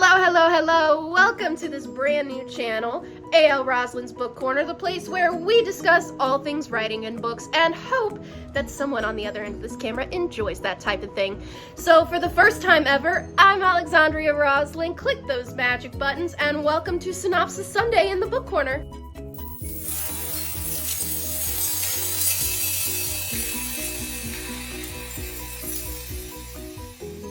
Hello! Welcome to this brand new channel, A.L Roselynn's Book Corner, the place where we discuss all things writing and books and hope that someone on the other end of this camera enjoys that type of thing. So for the first time ever, I'm Alexandria Roselynn. Click those magic buttons and welcome to Synopsis Sunday in the Book Corner.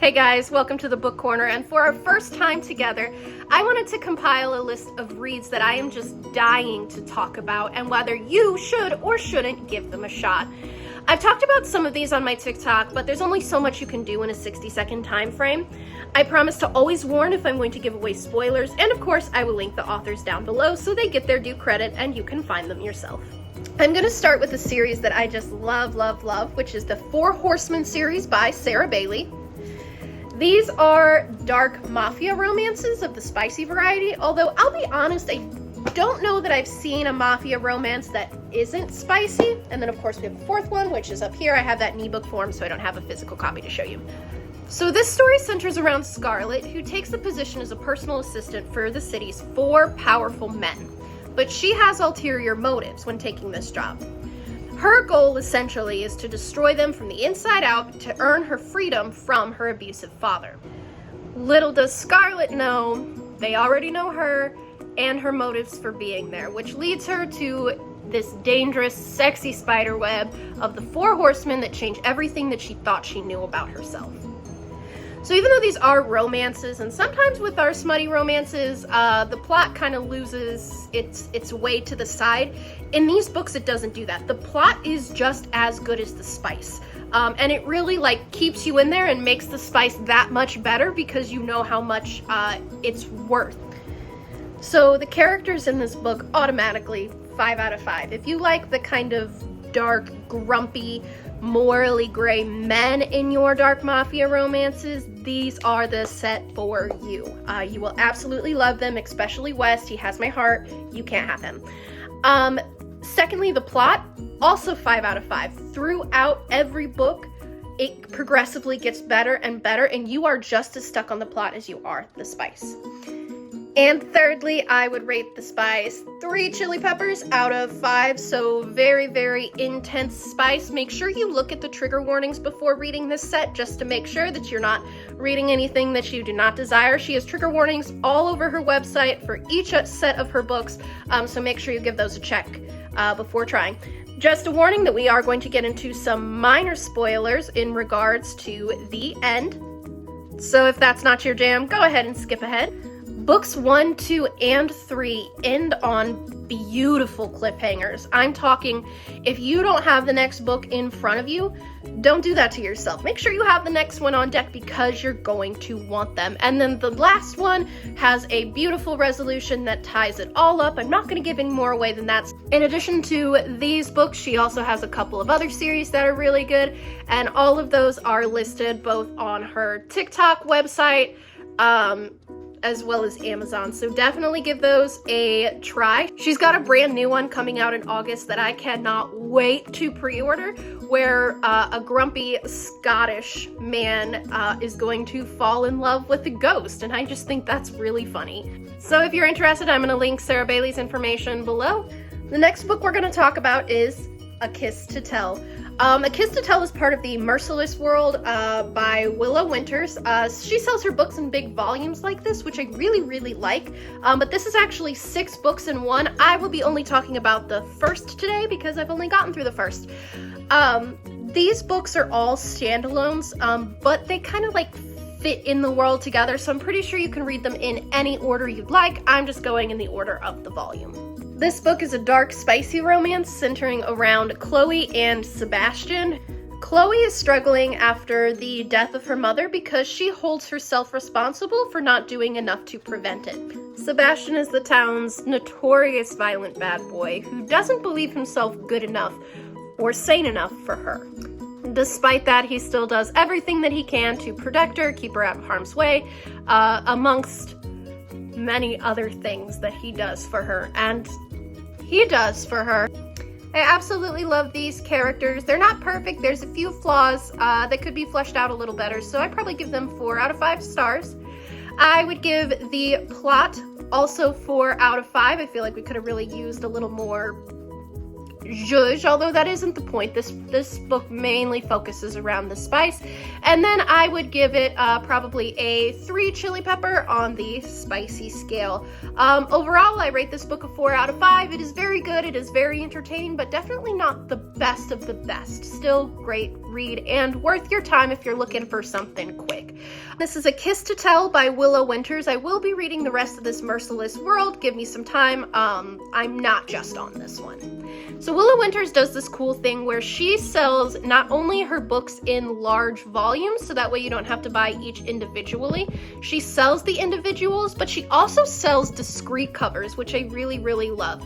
Hey guys, welcome to the Book Corner, and for our first time together, I wanted to compile a list of reads that I am just dying to talk about and whether you should or shouldn't give them a shot. I've talked about some of these on my TikTok, but there's only so much you can do in a 60-second time frame. I promise to always warn if I'm going to give away spoilers, and of course I will link the authors down below so they get their due credit and you can find them yourself. I'm going to start with a series that I just love, which is the Four Horsemen series by Sarah Bailey. These are dark mafia romances of the spicy variety, although I'll be honest, I don't know that I've seen a mafia romance that isn't spicy. And then of course we have the fourth one, which is up here. I have that in ebook form, so I don't have a physical copy to show you. So this story centers around Scarlett, who takes the position as a personal assistant for the city's four powerful men. But she has ulterior motives when taking this job. Her goal, essentially, is to destroy them from the inside out to earn her freedom from her abusive father. Little does Scarlett know, they already know her and her motives for being there, which leads her to this dangerous, sexy spider web of the four horsemen that change everything that she thought she knew about herself. So even though these are romances, and sometimes with our smutty romances, the plot kind of loses its way to the side, in these books it doesn't do that. The plot is just as good as the spice. And it really keeps you in there and makes the spice that much better because you know how much it's worth. So the characters in this book, automatically 5 out of 5. If you like the kind of dark, grumpy, morally gray men in your dark mafia romances, these are the set for you. You will absolutely love them, especially West. He has my heart. You can't have him. Secondly, the plot, also 5 out of 5. Throughout every book, it progressively gets better and better, and you are just as stuck on the plot as you are the spice. And thirdly, I would rate the spice 3 chili peppers out of 5, so very, very intense spice. Make sure you look at the trigger warnings before reading this set just to make sure that you're not reading anything that you do not desire. She has trigger warnings all over her website for each set of her books, so make sure you give those a check before trying. Just a warning that we are going to get into some minor spoilers in regards to the end, so if that's not your jam, go ahead and skip ahead. Books 1, 2, and 3 end on beautiful cliffhangers. I'm talking, if you don't have the next book in front of you, don't do that to yourself. Make sure you have the next one on deck because you're going to want them. And then the last one has a beautiful resolution that ties it all up. I'm not going to give any more away than that. In addition to these books, she also has a couple of other series that are really good, and all of those are listed both on her TikTok website, as well as Amazon, so definitely give those a try. She's got a brand new one coming out in August that I cannot wait to pre-order, where a grumpy Scottish man is going to fall in love with a ghost, and I just think that's really funny. So if you're interested, I'm going to link Sarah Bailey's information below. The next book we're going to talk about is A Kiss to Tell. A Kiss to Tell is part of the Merciless World by Willow Winters. She sells her books in big volumes like this, which I really like, but this is actually 6 books in one. I will be only talking about the first today because I've only gotten through the first. These books are all standalones, but they kind of fit in the world together, so I'm pretty sure you can read them in any order you'd like. I'm just going in the order of the volume. This book is a dark, spicy romance centering around Chloe and Sebastian. Chloe is struggling after the death of her mother because she holds herself responsible for not doing enough to prevent it. Sebastian is the town's notorious violent bad boy who doesn't believe himself good enough or sane enough for her. Despite that, he still does everything that he can to protect her, keep her out of harm's way, amongst many other things that he does for her, and he does for her. I absolutely love these characters. They're not perfect. There's a few flaws that could be fleshed out a little better, so I'd probably give them 4 out of 5 stars. I would give the plot also 4 out of 5. I feel like we could have really used a little more zhuzh, although that isn't the point. This book mainly focuses around the spice. And then I would give it probably a 3 chili pepper on the spicy scale. Overall, I rate this book a 4 out of 5. It is very good, it is very entertaining, but definitely not the best of the best. Still great read and worth your time if you're looking for something quick. This is A Kiss to Tell by Willow Winters. I will be reading the rest of this Merciless World. Give me some time. I'm not just on this one. So Willow Winters does this cool thing where she sells not only her books in large volumes, so that way you don't have to buy each individually. She sells the individuals, but she also sells discrete covers, which I really, really love,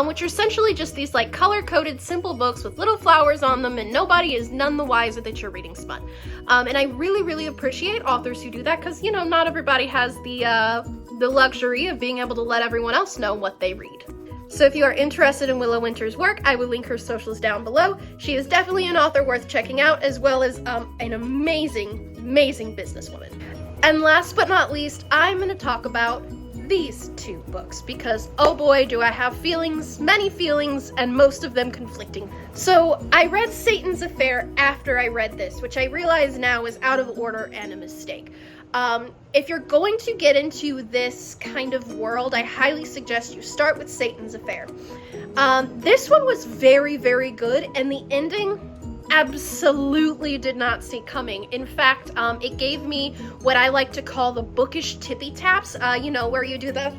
which are essentially just these like color-coded simple books with little flowers on them, and nobody is none the wiser that you're reading smut. And I really, really appreciate authors who do that, because, you know, not everybody has the luxury of being able to let everyone else know what they read. So if you are interested in Willow Winters' work, I will link her socials down below. She is definitely an author worth checking out, as well as an amazing, amazing businesswoman. And last but not least, I'm going to talk about these 2 books, because oh boy, do I have feelings, many feelings, and most of them conflicting. So I read Satan's Affair after I read this, which I realize now is out of order and a mistake. If you're going to get into this kind of world, I highly suggest you start with Satan's Affair. This one was very, very good, and the ending absolutely did not see coming. In fact, it gave me what I like to call the bookish tippy taps, you know, where you do that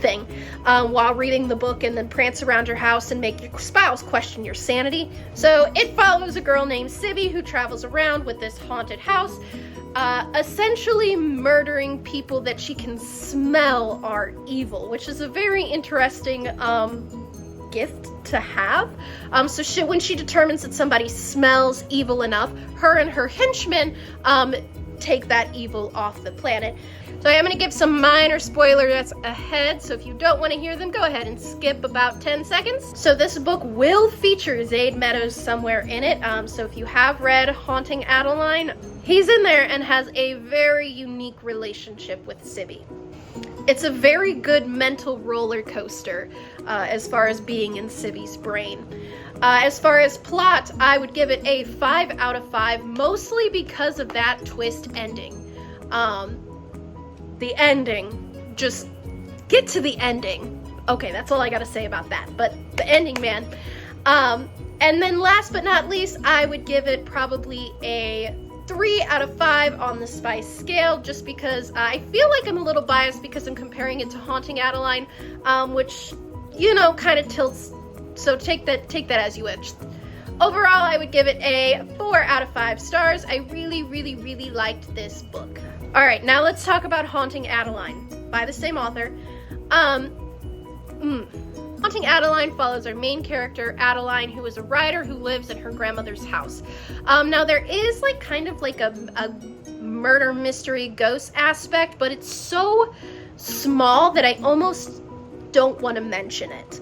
thing while reading the book and then prance around your house and make your spouse question your sanity. So it follows a girl named Sibby who travels around with this haunted house, essentially murdering people that she can smell are evil, which is a very interesting gift to have. So when she determines that somebody smells evil enough, her and her henchmen take that evil off the planet. So I am going to give some minor spoilers ahead, so if you don't want to hear them, go ahead and skip about 10 seconds. So this book will feature Zade Meadows somewhere in it, so if you have read Haunting Adeline, he's in there and has a very unique relationship with Sibby. It's a very good mental roller coaster as far as being in Sibby's brain. As far as plot, I would give it a 5 out of 5, mostly because of that twist ending. The ending, just get to the ending. Okay, that's all I gotta say about that, but the ending, man. And then last but not least, I would give it probably a 3 out of 5 on the spice scale, just because I feel like I'm a little biased because I'm comparing it to Haunting Adeline, which, you know, kind of tilts, so take that as you wish. Overall, I would give it a 4 out of 5 stars. I really, really, really liked this book. All right, now let's talk about Haunting Adeline by the same author. Haunting Adeline follows our main character, Adeline, who is a writer who lives in her grandmother's house. Now there is like kind of like a murder mystery ghost aspect, but it's so small that I almost don't want to mention it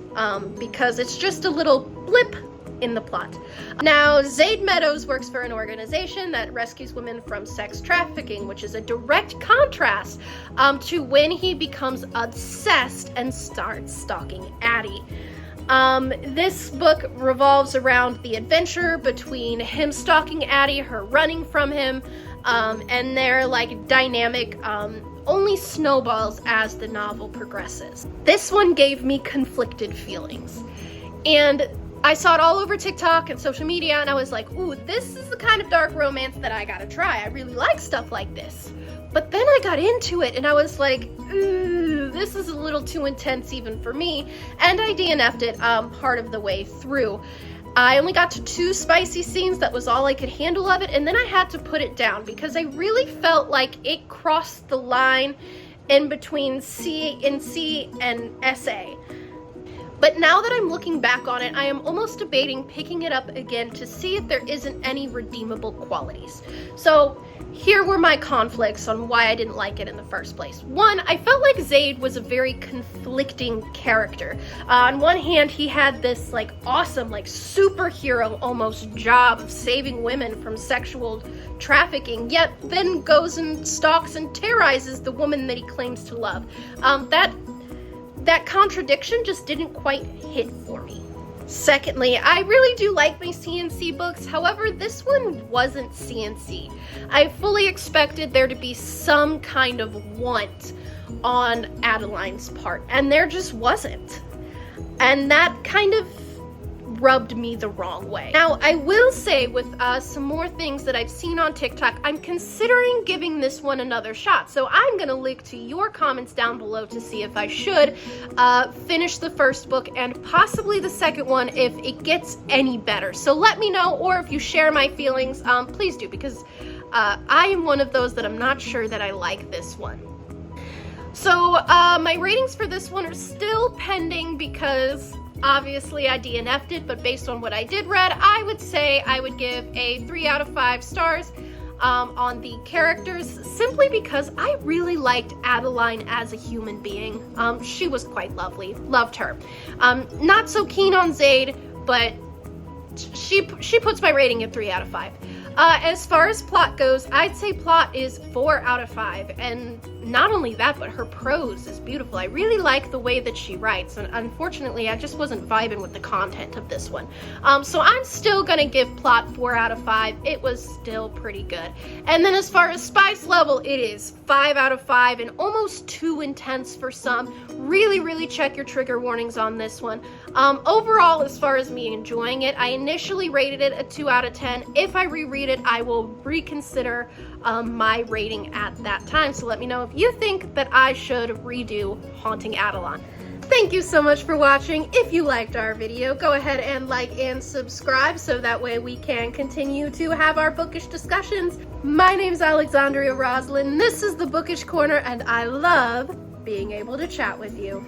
because it's just a little blip in the plot. Now, Zade Meadows works for an organization that rescues women from sex trafficking, which is a direct contrast to when he becomes obsessed and starts stalking Addie. This book revolves around the adventure between him stalking Addie, her running from him, and their like dynamic only snowballs as the novel progresses. This one gave me conflicted feelings, and I saw it all over TikTok and social media, and I was like, ooh, this is the kind of dark romance that I gotta try. I really like stuff like this. But then I got into it, and I was like, ooh, this is a little too intense even for me, and I DNF'd it part of the way through. I only got to 2 spicy scenes, that was all I could handle of it, and then I had to put it down because I really felt like it crossed the line in between C and SA. But now that I'm looking back on it, I am almost debating picking it up again to see if there isn't any redeemable qualities. So Here were my conflicts on why I didn't like it in the first place. One, I felt like Zaid was a very conflicting character. On one hand, he had this like awesome, like superhero almost job of saving women from sexual trafficking, yet then goes and stalks and terrorizes the woman that he claims to love. That contradiction just didn't quite hit for me. Secondly, I really do like my CNC books, however, this one wasn't CNC. I fully expected there to be some kind of want on Adeline's part, and there just wasn't. And that kind of rubbed me the wrong way. Now, I will say with some more things that I've seen on TikTok, I'm considering giving this one another shot. So I'm gonna link to your comments down below to see if I should finish the first book and possibly the second one if it gets any better. So let me know, or if you share my feelings, please do, because I am one of those that I'm not sure that I like this one. So my ratings for this one are still pending because obviously I DNF'd it, but based on what I did read, I would say I would give a 3 out of 5 stars on the characters, simply because I really liked Adeline as a human being. She was quite lovely, loved her. Not so keen on Zaid, but she puts my rating at 3 out of 5. As far as plot goes, I'd say plot is 4 out of 5, and not only that, but her prose is beautiful. I really like the way that she writes, and unfortunately, I just wasn't vibing with the content of this one. So I'm still gonna give plot 4 out of 5. It was still pretty good. And then as far as spice level, it is 5 out of 5, and almost too intense for some. Really, really check your trigger warnings on this one. Overall, as far as me enjoying it, I initially rated it a 2 out of 10. If I reread it, I will reconsider my rating at that time. So let me know if you think that I should redo Haunting Adeline. Thank you so much for watching. If you liked our video, go ahead and like and subscribe so that way we can continue to have our bookish discussions. My name's Alexandria Roselynn. This is the Bookish Corner, and I love being able to chat with you.